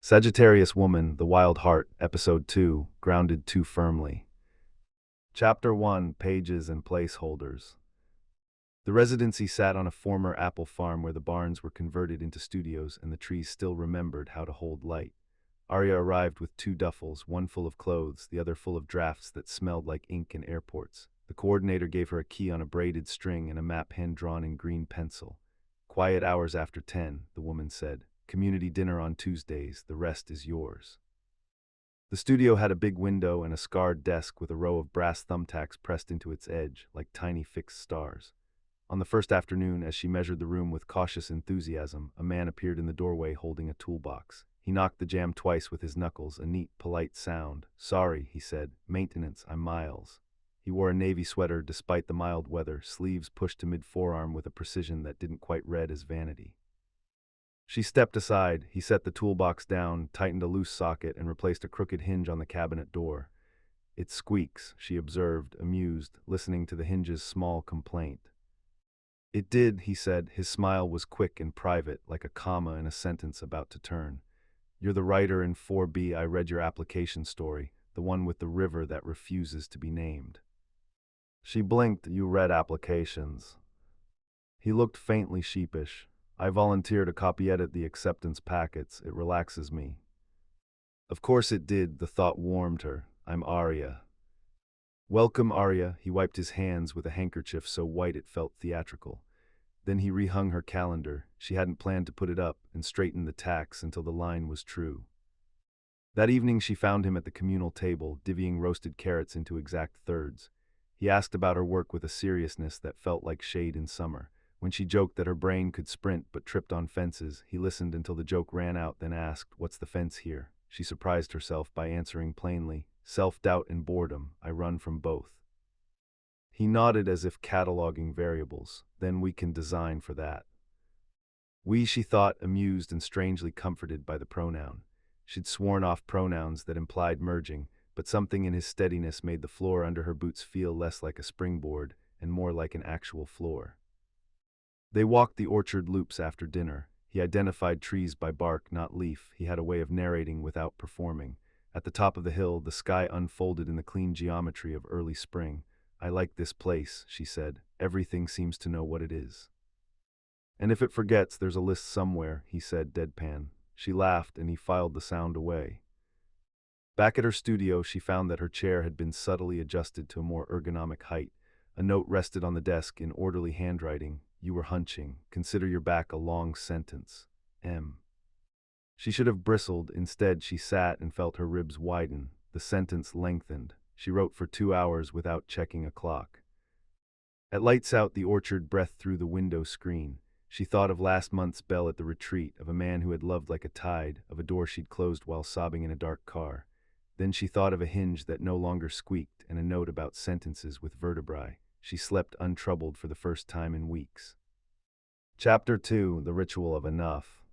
Sagittarius Woman, The Wild Heart, Episode 2, Grounded Too Firmly. Chapter 1, Pages and Placeholders. The residency sat on a former apple farm where the barns were converted into studios and the trees still remembered how to hold light. Arya arrived with 2 duffels, one full of clothes, the other full of drafts that smelled like ink in airports. The coordinator gave her a key on a braided string and a map hand-drawn in green pencil. "Quiet hours after 10, the woman said. "Community dinner on Tuesdays, the rest is yours." The studio had a big window and a scarred desk with a row of brass thumbtacks pressed into its edge, like tiny fixed stars. On the first afternoon, as she measured the room with cautious enthusiasm, a man appeared in the doorway holding a toolbox. He knocked the jamb twice with his knuckles, a neat, polite sound. "Sorry," he said. "Maintenance, I'm Miles." He wore a navy sweater despite the mild weather, sleeves pushed to mid-forearm with a precision that didn't quite read as vanity. She stepped aside. He set the toolbox down, tightened a loose socket, and replaced a crooked hinge on the cabinet door. "It squeaks," she observed, amused, listening to the hinge's small complaint. "It did," he said. His smile was quick and private, like a comma in a sentence about to turn. "You're the writer in 4B. I read your application story, the one with the river that refuses to be named." She blinked. "You read applications?" He looked faintly sheepish. "I volunteer to copy-edit the acceptance packets. It relaxes me." Of course it did. The thought warmed her. "I'm Arya." "Welcome, Arya." He wiped his hands with a handkerchief so white it felt theatrical. Then he rehung her calendar. She hadn't planned to put it up, and straightened the tacks until the line was true. That evening she found him at the communal table, divvying roasted carrots into exact thirds. He asked about her work with a seriousness that felt like shade in summer. When she joked that her brain could sprint but tripped on fences, he listened until the joke ran out, then asked, "What's the fence here?" She surprised herself by answering plainly, "Self-doubt and boredom. I run from both." He nodded as if cataloging variables. "Then we can design for that." "We," she thought, amused and strangely comforted by the pronoun. She'd sworn off pronouns that implied merging, but something in his steadiness made the floor under her boots feel less like a springboard and more like an actual floor. They walked the orchard loops after dinner. He identified trees by bark, not leaf. He had a way of narrating without performing. At the top of the hill, the sky unfolded in the clean geometry of early spring. "I like this place," she said. "Everything seems to know what it is." "And if it forgets, there's a list somewhere," he said, deadpan. She laughed, and he filed the sound away. Back at her studio, she found that her chair had been subtly adjusted to a more ergonomic height. A note rested on the desk in orderly handwriting. "You were hunching. Consider your back a long sentence. M." She should have bristled. Instead, she sat and felt her ribs widen. The sentence lengthened. She wrote for 2 hours without checking a clock. At lights out, the orchard breathed through the window screen. She thought of last month's bell at the retreat, of a man who had loved like a tide, of a door she'd closed while sobbing in a dark car. Then she thought of a hinge that no longer squeaked and a note about sentences with vertebrae. She slept untroubled for the first time in weeks. Chapter 2, The Ritual of Enough.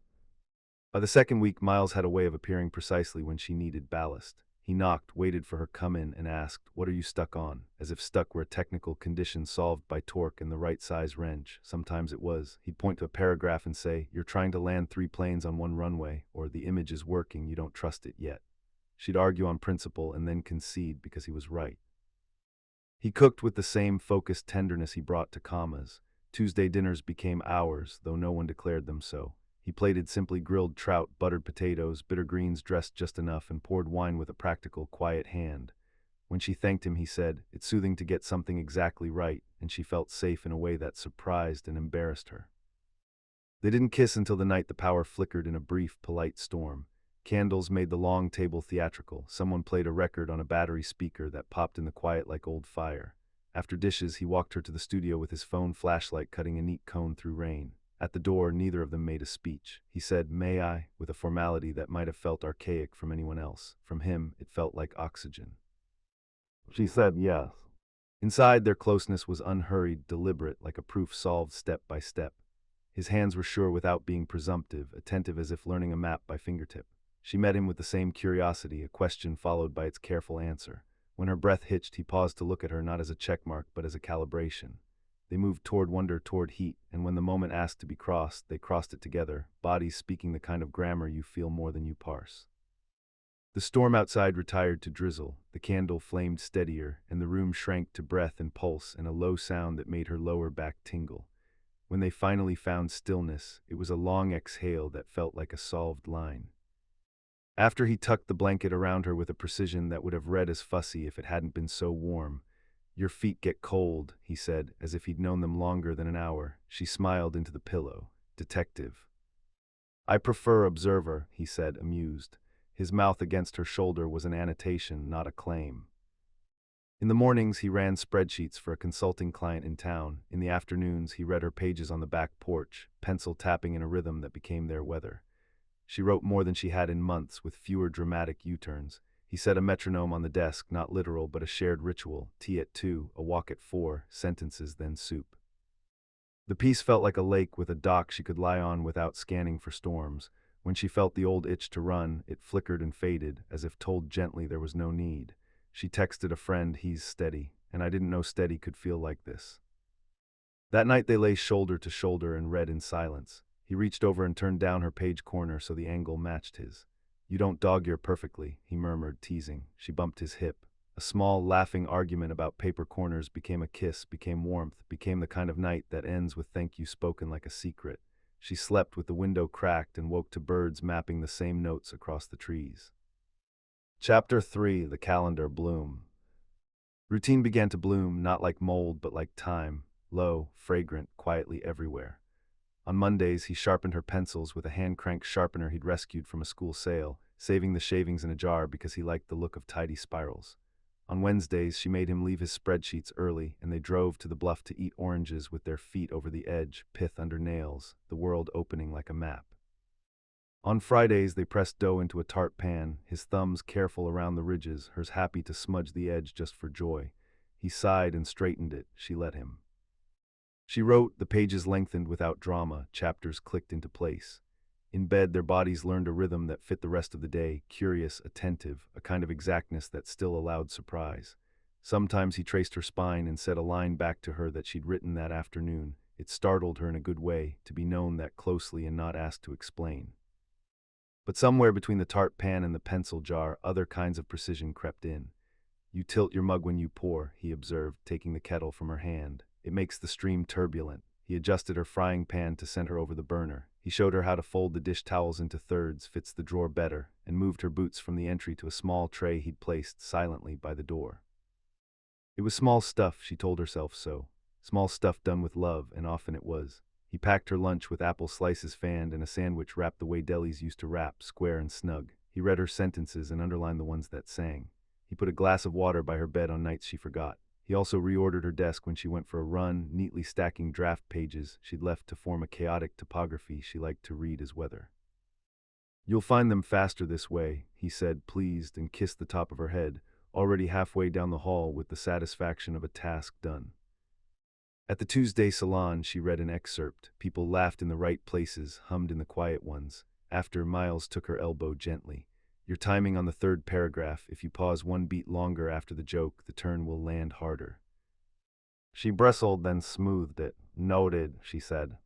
By the second week, Miles had a way of appearing precisely when she needed ballast. He knocked, waited for her come in, and asked, "What are you stuck on?" As if stuck were a technical condition solved by torque and the right size wrench. Sometimes it was. He'd point to a paragraph and say, "You're trying to land 3 planes on one runway," or "The image is working, you don't trust it yet." She'd argue on principle and then concede because he was right. He cooked with the same focused tenderness he brought to commas. Tuesday dinners became hours, though no one declared them so. He plated simply grilled trout, buttered potatoes, bitter greens dressed just enough, and poured wine with a practical, quiet hand. When she thanked him, he said, "It's soothing to get something exactly right," and she felt safe in a way that surprised and embarrassed her. They didn't kiss until the night the power flickered in a brief, polite storm. Candles made the long table theatrical. Someone played a record on a battery speaker that popped in the quiet like old fire. After dishes, he walked her to the studio with his phone flashlight cutting a neat cone through rain. At the door, neither of them made a speech. He said, "May I?" with a formality that might have felt archaic from anyone else. From him, it felt like oxygen. She said yes. Inside, their closeness was unhurried, deliberate, like a proof solved step by step. His hands were sure without being presumptive, attentive as if learning a map by fingertip. She met him with the same curiosity, a question followed by its careful answer. When her breath hitched, he paused to look at her not as a checkmark but as a calibration. They moved toward wonder, toward heat, and when the moment asked to be crossed, they crossed it together, bodies speaking the kind of grammar you feel more than you parse. The storm outside retired to drizzle, the candle flamed steadier, and the room shrank to breath and pulse and a low sound that made her lower back tingle. When they finally found stillness, it was a long exhale that felt like a solved line. After he tucked the blanket around her with a precision that would have read as fussy if it hadn't been so warm. "Your feet get cold," he said, as if he'd known them longer than an hour. She smiled into the pillow. "Detective." "I prefer observer," he said, amused. His mouth against her shoulder was an annotation, not a claim. In the mornings, he ran spreadsheets for a consulting client in town. In the afternoons, he read her pages on the back porch, pencil tapping in a rhythm that became their weather. She wrote more than she had in months, with fewer dramatic U-turns. He set a metronome on the desk, not literal, but a shared ritual. Tea at 2, a walk at 4, sentences, then soup. The piece felt like a lake with a dock she could lie on without scanning for storms. When she felt the old itch to run, it flickered and faded, as if told gently there was no need. She texted a friend, "He's steady," and I didn't know steady could feel like this. That night they lay shoulder to shoulder and read in silence. He reached over and turned down her page corner so the angle matched his. "You don't dog-ear perfectly," he murmured, teasing. She bumped his hip. A small, laughing argument about paper corners became a kiss, became warmth, became the kind of night that ends with thank you spoken like a secret. She slept with the window cracked and woke to birds mapping the same notes across the trees. Chapter 3: The Calendar Bloom. Routine began to bloom, not like mold but like time, low, fragrant, quietly everywhere. On Mondays, he sharpened her pencils with a hand-crank sharpener he'd rescued from a school sale, saving the shavings in a jar because he liked the look of tidy spirals. On Wednesdays, she made him leave his spreadsheets early, and they drove to the bluff to eat oranges with their feet over the edge, pith under nails, the world opening like a map. On Fridays, they pressed dough into a tart pan, his thumbs careful around the ridges, hers happy to smudge the edge just for joy. He sighed and straightened it. She let him. She wrote, the pages lengthened without drama, chapters clicked into place. In bed, their bodies learned a rhythm that fit the rest of the day, curious, attentive, a kind of exactness that still allowed surprise. Sometimes he traced her spine and said a line back to her that she'd written that afternoon. It startled her in a good way, to be known that closely and not asked to explain. But somewhere between the tart pan and the pencil jar, other kinds of precision crept in. "You tilt your mug when you pour," he observed, taking the kettle from her hand. "It makes the stream turbulent." He adjusted her frying pan to send her over the burner. He showed her how to fold the dish towels into thirds, fits the drawer better, and moved her boots from the entry to a small tray he'd placed silently by the door. It was small stuff, she told herself so. Small stuff done with love, and often it was. He packed her lunch with apple slices fanned and a sandwich wrapped the way delis used to wrap, square and snug. He read her sentences and underlined the ones that sang. He put a glass of water by her bed on nights she forgot. He also reordered her desk when she went for a run, neatly stacking draft pages she'd left to form a chaotic topography she liked to read as weather. "You'll find them faster this way," he said, pleased, and kissed the top of her head, already halfway down the hall with the satisfaction of a task done. At the Tuesday salon, she read an excerpt. People laughed in the right places, hummed in the quiet ones. After, Miles took her elbow gently. "Your timing on the third paragraph. If you pause one beat longer after the joke, the turn will land harder." She bristled, then smoothed it. "Noted," she said.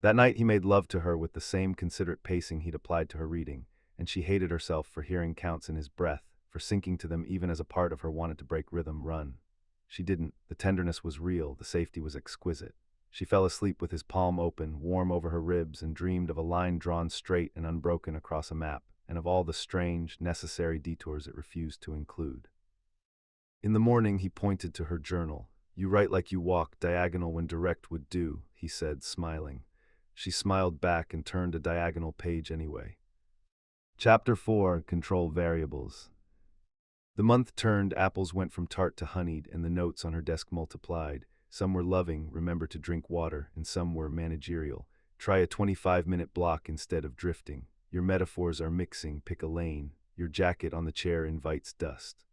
That night he made love to her with the same considerate pacing he'd applied to her reading, and she hated herself for hearing counts in his breath, for sinking to them even as a part of her wanted to break rhythm, run. She didn't. The tenderness was real, the safety was exquisite. She fell asleep with his palm open, warm over her ribs, and dreamed of a line drawn straight and unbroken across a map, and of all the strange, necessary detours it refused to include. In the morning he pointed to her journal. "You write like you walk, diagonal when direct would do," he said, smiling. She smiled back and turned a diagonal page anyway. Chapter 4: Control Variables. The month turned, apples went from tart to honeyed, and the notes on her desk multiplied. Some were loving, remember to drink water, and some were managerial. Try a 25-minute block instead of drifting. Your metaphors are mixing, pick a lane. Your jacket on the chair invites dust.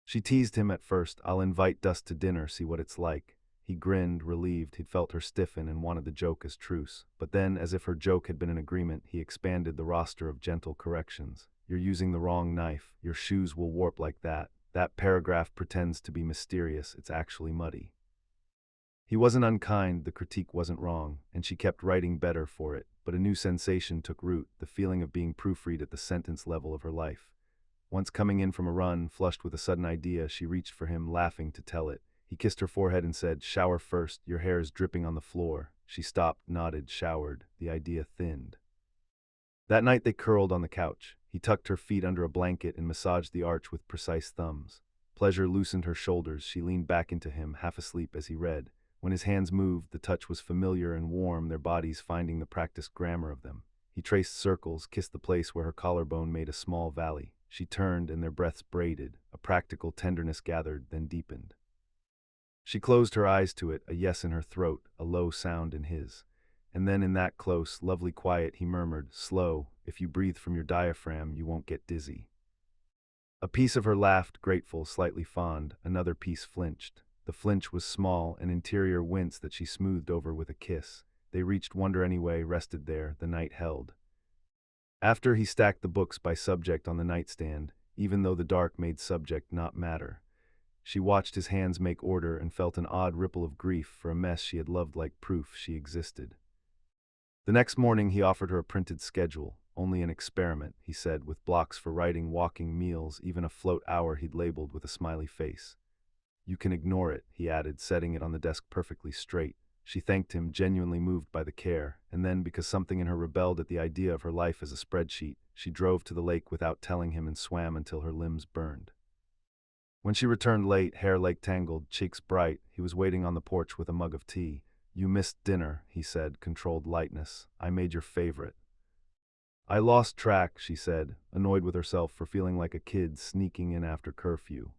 She teased him at first. "I'll invite dust to dinner, see what it's like." He grinned, relieved. He'd felt her stiffen and wanted the joke as truce. But then, as if her joke had been an agreement, he expanded the roster of gentle corrections. "You're using the wrong knife. Your shoes will warp like that. That paragraph pretends to be mysterious. It's actually muddy." He wasn't unkind, the critique wasn't wrong, and she kept writing better for it, but a new sensation took root, the feeling of being proofread at the sentence level of her life. Once coming in from a run, flushed with a sudden idea, she reached for him, laughing to tell it. He kissed her forehead and said, "Shower first, your hair is dripping on the floor." She stopped, nodded, showered. The idea thinned. That night they curled on the couch. He tucked her feet under a blanket and massaged the arch with precise thumbs. Pleasure loosened her shoulders. She leaned back into him, half asleep as he read. When his hands moved, the touch was familiar and warm, their bodies finding the practiced grammar of them. He traced circles, kissed the place where her collarbone made a small valley. She turned, and their breaths braided. A practical tenderness gathered, then deepened. She closed her eyes to it, a yes in her throat, a low sound in his. And then in that close, lovely quiet, he murmured, "Slow, if you breathe from your diaphragm, you won't get dizzy." A piece of her laughed, grateful, slightly fond. Another piece flinched. The flinch was small, an interior wince that she smoothed over with a kiss. They reached wonder anyway, rested there, the night held. After, he stacked the books by subject on the nightstand, even though the dark made subject not matter. She watched his hands make order and felt an odd ripple of grief for a mess she had loved like proof she existed. The next morning he offered her a printed schedule, only an experiment, he said, with blocks for writing, walking, meals, even a float hour he'd labeled with a smiley face. "You can ignore it," he added, setting it on the desk perfectly straight. She thanked him, genuinely moved by the care, and then, because something in her rebelled at the idea of her life as a spreadsheet, she drove to the lake without telling him and swam until her limbs burned. When she returned late, hair lake-tangled, cheeks bright, he was waiting on the porch with a mug of tea. "You missed dinner," he said, controlled lightness. "I made your favorite." "I lost track," she said, annoyed with herself for feeling like a kid sneaking in after curfew.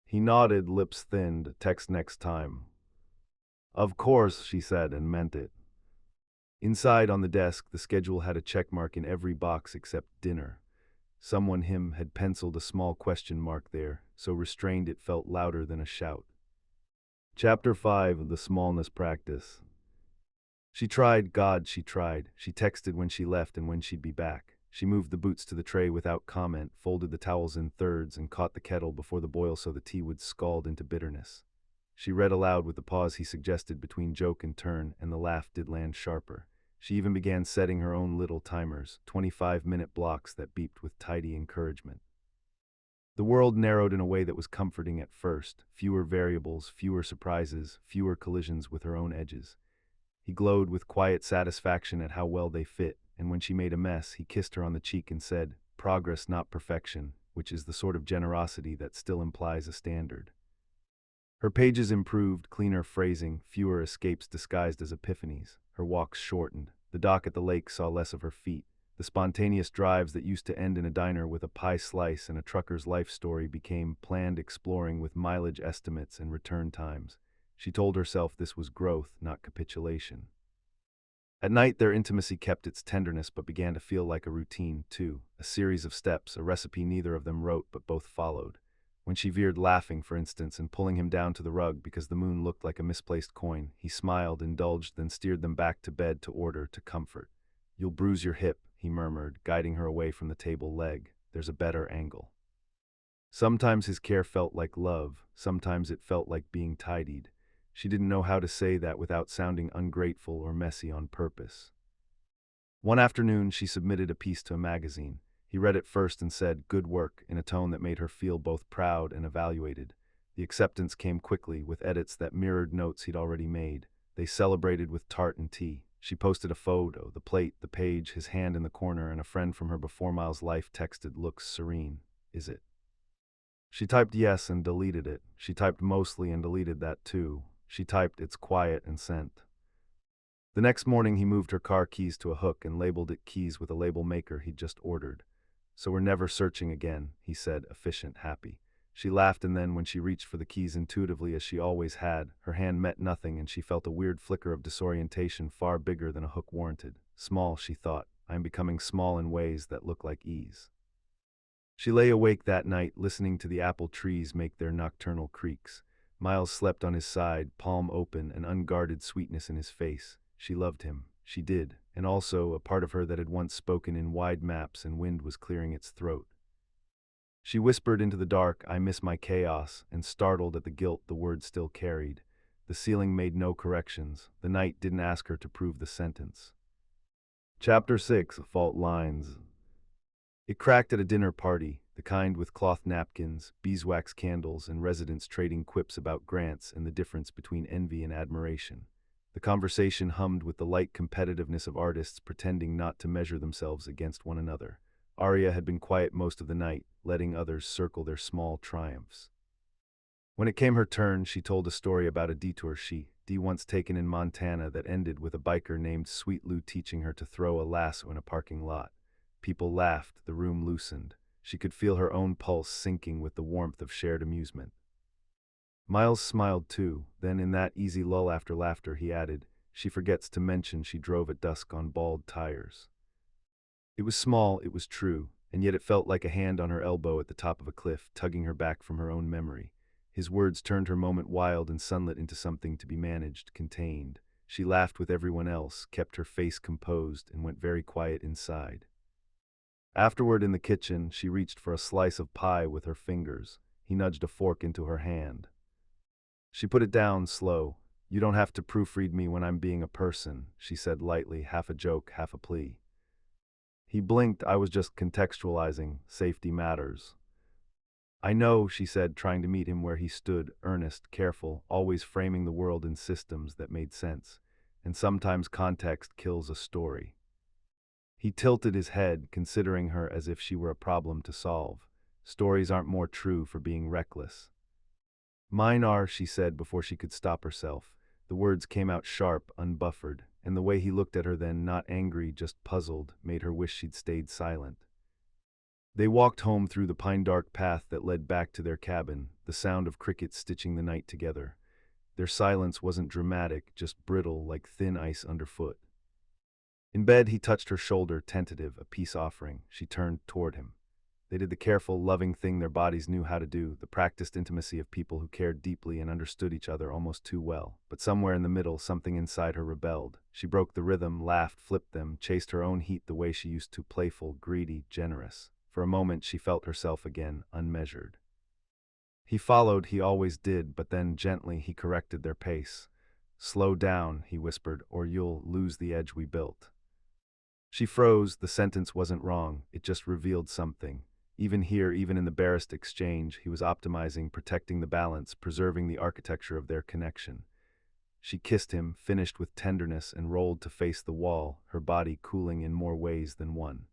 He nodded, lips thinned. "Text next time." "Of course," she said, and meant it. Inside on the desk, the schedule had a check mark in every box except dinner. Someone him had penciled a small question mark there, so restrained it felt louder than a shout. Chapter 5, The Smallness Practice. She tried, God, she tried. She texted when she left and when she'd be back. She moved the boots to the tray without comment, folded the towels in thirds, and caught the kettle before the boil so the tea would scald into bitterness. She read aloud with the pause he suggested between joke and turn, and the laugh did land sharper. She even began setting her own little timers, 25-minute blocks that beeped with tidy encouragement. The world narrowed in a way that was comforting at first. Fewer variables, fewer surprises, fewer collisions with her own edges. He glowed with quiet satisfaction at how well they fit, and when she made a mess, he kissed her on the cheek and said, "Progress, not perfection," which is the sort of generosity that still implies a standard. Her pages improved, cleaner phrasing, fewer escapes disguised as epiphanies. Her walks shortened. The dock at the lake saw less of her feet. The spontaneous drives that used to end in a diner with a pie slice and a trucker's life story became planned exploring with mileage estimates and return times. She told herself this was growth, not capitulation. At night, their intimacy kept its tenderness but began to feel like a routine, too. A series of steps, a recipe neither of them wrote but both followed. When she veered, laughing, for instance, and pulling him down to the rug because the moon looked like a misplaced coin, he smiled, indulged, then steered them back to bed, to order, to comfort. "You'll bruise your hip," he murmured, guiding her away from the table leg. "There's a better angle." Sometimes his care felt like love, sometimes it felt like being tidied. She didn't know how to say that without sounding ungrateful or messy on purpose. One afternoon, she submitted a piece to a magazine. He read it first and said, "Good work," in a tone that made her feel both proud and evaluated. The acceptance came quickly, with edits that mirrored notes he'd already made. They celebrated with tart and tea. She posted a photo, the plate, the page, his hand in the corner, and a friend from her before Miles' life texted, "Looks serene. Is it?" She typed yes and deleted it. She typed mostly and deleted that too. She typed, "It's quiet," and sent. The next morning he moved her car keys to a hook and labeled it keys with a label maker he'd just ordered. "So we're never searching again," he said, efficient, happy. She laughed, and then when she reached for the keys intuitively as she always had, her hand met nothing and she felt a weird flicker of disorientation far bigger than a hook warranted. Small, she thought. I am becoming small in ways that look like ease. She lay awake that night, listening to the apple trees make their nocturnal creaks. Miles slept on his side, palm open, an unguarded sweetness in his face. She loved him. She did. And also, a part of her that had once spoken in wide maps and wind was clearing its throat. She whispered into the dark, "I miss my chaos," and startled at the guilt the word still carried. The ceiling made no corrections. The night didn't ask her to prove the sentence. Chapter 6: Fault Lines. It cracked at a dinner party, the kind with cloth napkins, beeswax candles, and residents trading quips about grants and the difference between envy and admiration. The conversation hummed with the light competitiveness of artists pretending not to measure themselves against one another. Arya had been quiet most of the night, letting others circle their small triumphs. When it came her turn, she told a story about a detour she once taken in Montana that ended with a biker named Sweet Lou teaching her to throw a lasso in a parking lot. People laughed, the room loosened. She could feel her own pulse sinking with the warmth of shared amusement. Miles smiled too, then in that easy lull after laughter he added, "She forgets to mention she drove at dusk on bald tires." It was small, it was true, and yet it felt like a hand on her elbow at the top of a cliff, tugging her back from her own memory. His words turned her moment wild and sunlit into something to be managed, contained. She laughed with everyone else, kept her face composed, and went very quiet inside. Afterward in the kitchen, she reached for a slice of pie with her fingers. He nudged a fork into her hand. She put it down, slow. "You don't have to proofread me when I'm being a person," she said lightly, half a joke, half a plea. He blinked. "I was just contextualizing. Safety matters." "I know," she said, trying to meet him where he stood, earnest, careful, always framing the world in systems that made sense. And sometimes context kills a story. He tilted his head, considering her as if she were a problem to solve. Stories aren't more true for being reckless. "Mine are," she said before she could stop herself. The words came out sharp, unbuffered, and the way he looked at her then, not angry, just puzzled, made her wish she'd stayed silent. They walked home through the pine-dark path that led back to their cabin, the sound of crickets stitching the night together. Their silence wasn't dramatic, just brittle, like thin ice underfoot. In bed, he touched her shoulder, tentative, a peace offering. She turned toward him. They did the careful, loving thing their bodies knew how to do, the practiced intimacy of people who cared deeply and understood each other almost too well. But somewhere in the middle, something inside her rebelled. She broke the rhythm, laughed, flipped them, chased her own heat the way she used to, playful, greedy, generous. For a moment, she felt herself again, unmeasured. He followed, he always did, but then, gently, he corrected their pace. "Slow down," he whispered, "or you'll lose the edge we built." She froze. The sentence wasn't wrong, it just revealed something. Even here, even in the barest exchange, he was optimizing, protecting the balance, preserving the architecture of their connection. She kissed him, finished with tenderness, and rolled to face the wall, her body cooling in more ways than one.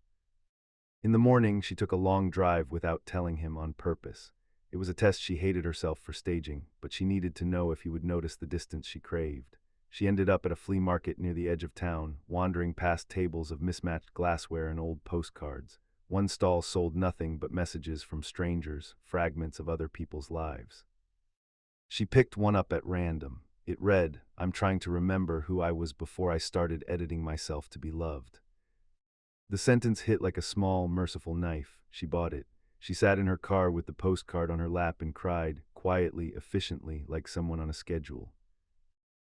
In the morning, she took a long drive without telling him, on purpose. It was a test she hated herself for staging, but she needed to know if he would notice the distance she craved. She ended up at a flea market near the edge of town, wandering past tables of mismatched glassware and old postcards. One stall sold nothing but messages from strangers, fragments of other people's lives. She picked one up at random. It read, "I'm trying to remember who I was before I started editing myself to be loved." The sentence hit like a small, merciful knife. She bought it. She sat in her car with the postcard on her lap and cried, quietly, efficiently, like someone on a schedule.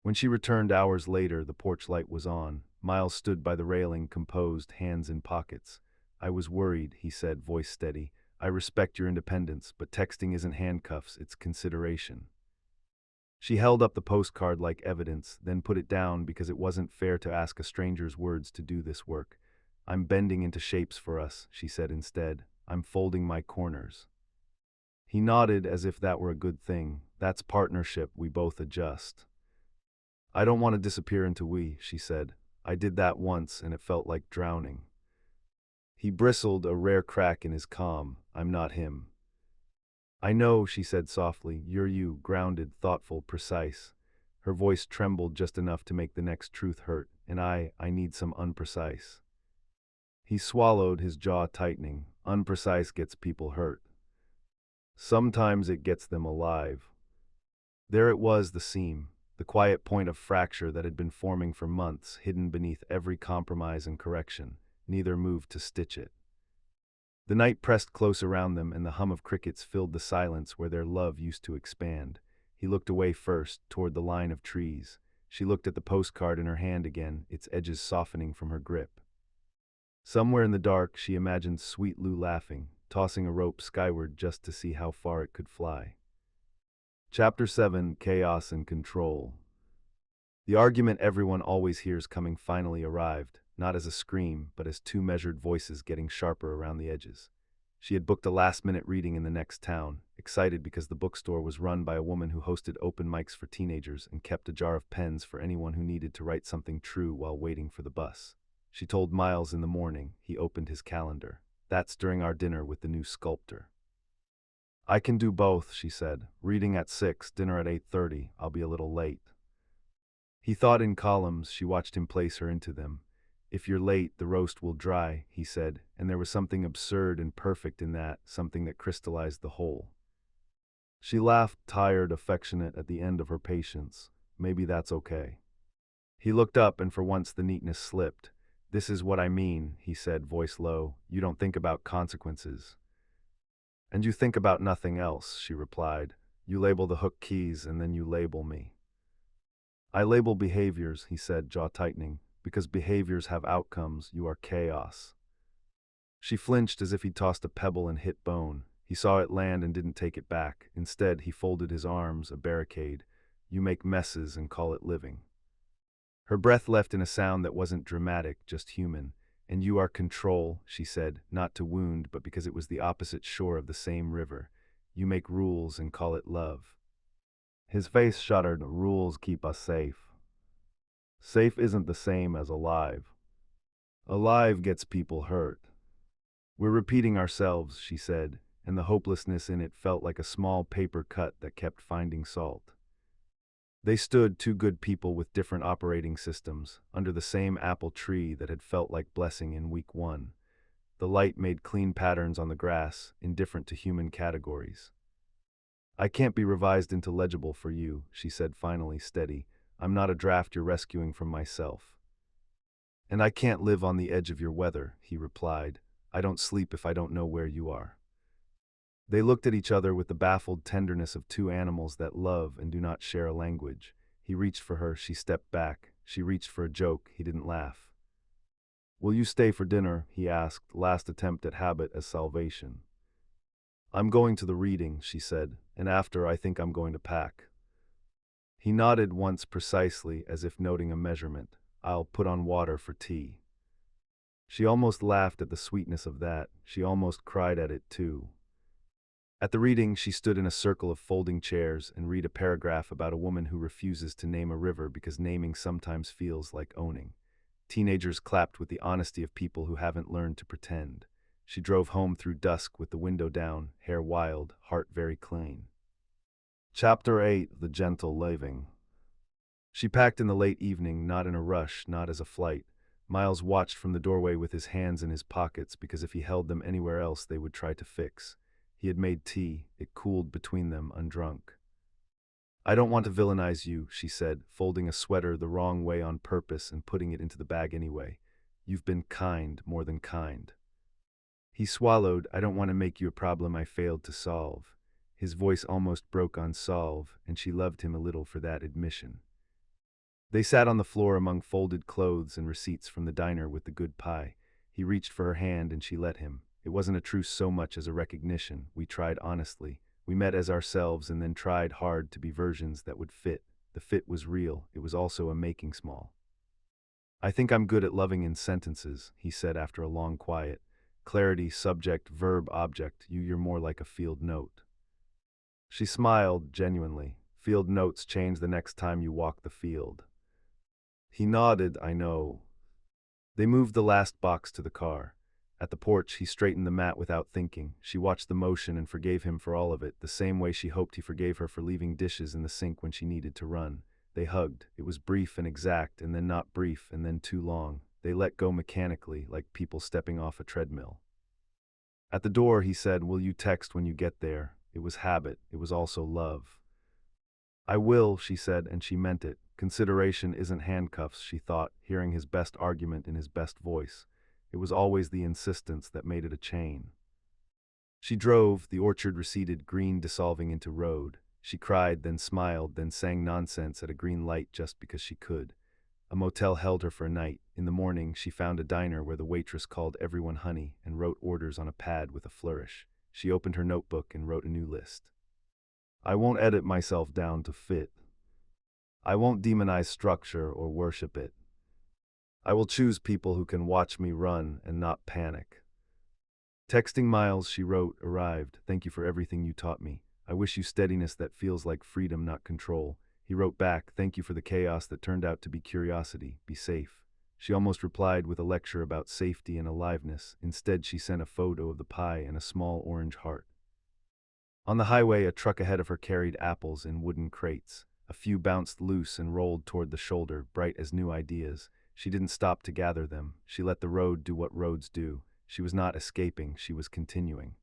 When she returned hours later, the porch light was on. Miles stood by the railing, composed, hands in pockets. "I was worried," he said, voice steady. "I respect your independence, but texting isn't handcuffs, it's consideration." She held up the postcard like evidence, then put it down because it wasn't fair to ask a stranger's words to do this work. "I'm bending into shapes for us," she said instead. "I'm folding my corners." He nodded as if that were a good thing. "That's partnership, we both adjust." "I don't want to disappear into we," she said. "I did that once and it felt like drowning." He bristled, a rare crack in his calm. "I'm not him." "I know," she said softly. "You're you, grounded, thoughtful, precise." Her voice trembled just enough to make the next truth hurt. "And I need some unprecise." He swallowed, his jaw tightening. "Unprecise gets people hurt. Sometimes it gets them alive." There it was, the seam, the quiet point of fracture that had been forming for months, hidden beneath every compromise and correction. Neither moved to stitch it. The night pressed close around them, and the hum of crickets filled the silence where their love used to expand. He looked away first, toward the line of trees. She looked at the postcard in her hand again, its edges softening from her grip. Somewhere in the dark, she imagined Sweet Lou laughing, tossing a rope skyward just to see how far it could fly. Chapter 7, Chaos and Control. The argument everyone always hears coming finally arrived, not as a scream, but as two measured voices getting sharper around the edges. She had booked a last-minute reading in the next town, excited because the bookstore was run by a woman who hosted open mics for teenagers and kept a jar of pens for anyone who needed to write something true while waiting for the bus. She told Miles in the morning. He opened his calendar. That's during our dinner with the new sculptor. I can do both, she said. Reading at 6, dinner at 8:30. I'll be a little late. He thought in columns. She watched him place her into them. If you're late, the roast will dry, he said, and there was something absurd and perfect in that, something that crystallized the whole. She laughed, tired, affectionate at the end of her patience. Maybe that's okay. He looked up, and for once the neatness slipped. This is what I mean, he said, voice low. You don't think about consequences. And you think about nothing else, she replied. You label the hook keys, and then you label me. I label behaviors, he said, jaw tightening. Because behaviors have outcomes, you are chaos. She flinched as if he'd tossed a pebble and hit bone. He saw it land and didn't take it back. Instead, he folded his arms, a barricade. You make messes and call it living. Her breath left in a sound that wasn't dramatic, just human. And you are control, she said, not to wound, but because it was the opposite shore of the same river. You make rules and call it love. His face shuddered. Rules keep us safe. Safe isn't the same as alive. Alive gets people hurt. We're repeating ourselves, she said, and the hopelessness in it felt like a small paper cut that kept finding salt. They stood, two good people with different operating systems, under the same apple tree that had felt like blessing in week 1. The light made clean patterns on the grass, indifferent to human categories. I can't be revised into legible for you, she said finally, steady. I'm not a draft you're rescuing from myself. And I can't live on the edge of your weather, he replied. I don't sleep if I don't know where you are. They looked at each other with the baffled tenderness of two animals that love and do not share a language. He reached for her, she stepped back. She reached for a joke, he didn't laugh. Will you stay for dinner, he asked, last attempt at habit as salvation. I'm going to the reading, she said, and after I think I'm going to pack. He nodded once precisely, as if noting a measurement. I'll put on water for tea. She almost laughed at the sweetness of that. She almost cried at it, too. At the reading, she stood in a circle of folding chairs and read a paragraph about a woman who refuses to name a river because naming sometimes feels like owning. Teenagers clapped with the honesty of people who haven't learned to pretend. She drove home through dusk with the window down, hair wild, heart very clean. Chapter 8, The Gentle Leaving. She packed in the late evening, not in a rush, not as a flight. Miles watched from the doorway with his hands in his pockets because if he held them anywhere else they would try to fix. He had made tea. It cooled between them, undrunk. I don't want to villainize you, she said, folding a sweater the wrong way on purpose and putting it into the bag anyway. You've been kind, more than kind. He swallowed. I don't want to make you a problem I failed to solve. His voice almost broke on solve, and she loved him a little for that admission. They sat on the floor among folded clothes and receipts from the diner with the good pie. He reached for her hand and she let him. It wasn't a truce so much as a recognition. We tried honestly. We met as ourselves and then tried hard to be versions that would fit. The fit was real. It was also a making small. I think I'm good at loving in sentences, he said after a long quiet. Clarity, subject, verb, object. You're more like a field note. She smiled, genuinely. Field notes change the next time you walk the field. He nodded, I know. They moved the last box to the car. At the porch, he straightened the mat without thinking. She watched the motion and forgave him for all of it, the same way she hoped he forgave her for leaving dishes in the sink when she needed to run. They hugged. It was brief and exact, and then not brief, and then too long. They let go mechanically, like people stepping off a treadmill. At the door, he said, will you text when you get there? It was habit. It was also love. I will, she said, and she meant it. Consideration isn't handcuffs, she thought, hearing his best argument in his best voice. It was always the insistence that made it a chain. She drove, the orchard receded, green dissolving into road. She cried, then smiled, then sang nonsense at a green light just because she could. A motel held her for a night. In the morning, she found a diner where the waitress called everyone honey and wrote orders on a pad with a flourish. She opened her notebook and wrote a new list. I won't edit myself down to fit. I won't demonize structure or worship it. I will choose people who can watch me run and not panic. Texting Miles, she wrote, arrived. Thank you for everything you taught me. I wish you steadiness that feels like freedom, not control. He wrote back, thank you for the chaos that turned out to be curiosity. Be safe. She almost replied with a lecture about safety and aliveness. Instead, she sent a photo of the pie and a small orange heart. On the highway, a truck ahead of her carried apples in wooden crates. A few bounced loose and rolled toward the shoulder, bright as new ideas. She didn't stop to gather them. She let the road do what roads do. She was not escaping, she was continuing.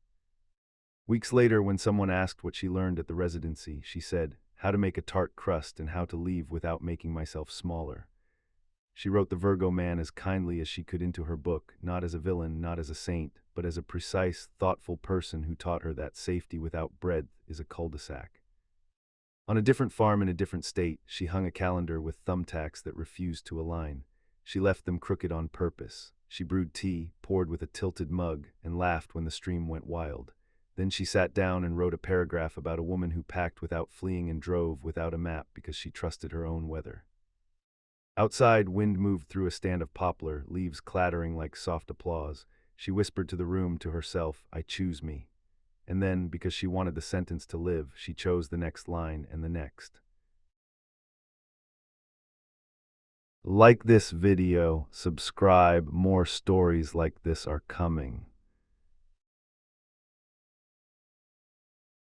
Weeks later, when someone asked what she learned at the residency, she said, how to make a tart crust and how to leave without making myself smaller. She wrote the Virgo man as kindly as she could into her book, not as a villain, not as a saint, but as a precise, thoughtful person who taught her that safety without breadth is a cul-de-sac. On a different farm in a different state, she hung a calendar with thumbtacks that refused to align. She left them crooked on purpose. She brewed tea, poured with a tilted mug, and laughed when the stream went wild. Then she sat down and wrote a paragraph about a woman who packed without fleeing and drove without a map because she trusted her own weather. Outside, wind moved through a stand of poplar, leaves clattering like soft applause. She whispered to the room, to herself, I choose me. And then, because she wanted the sentence to live, she chose the next line and the next. Like this video, subscribe, more stories like this are coming.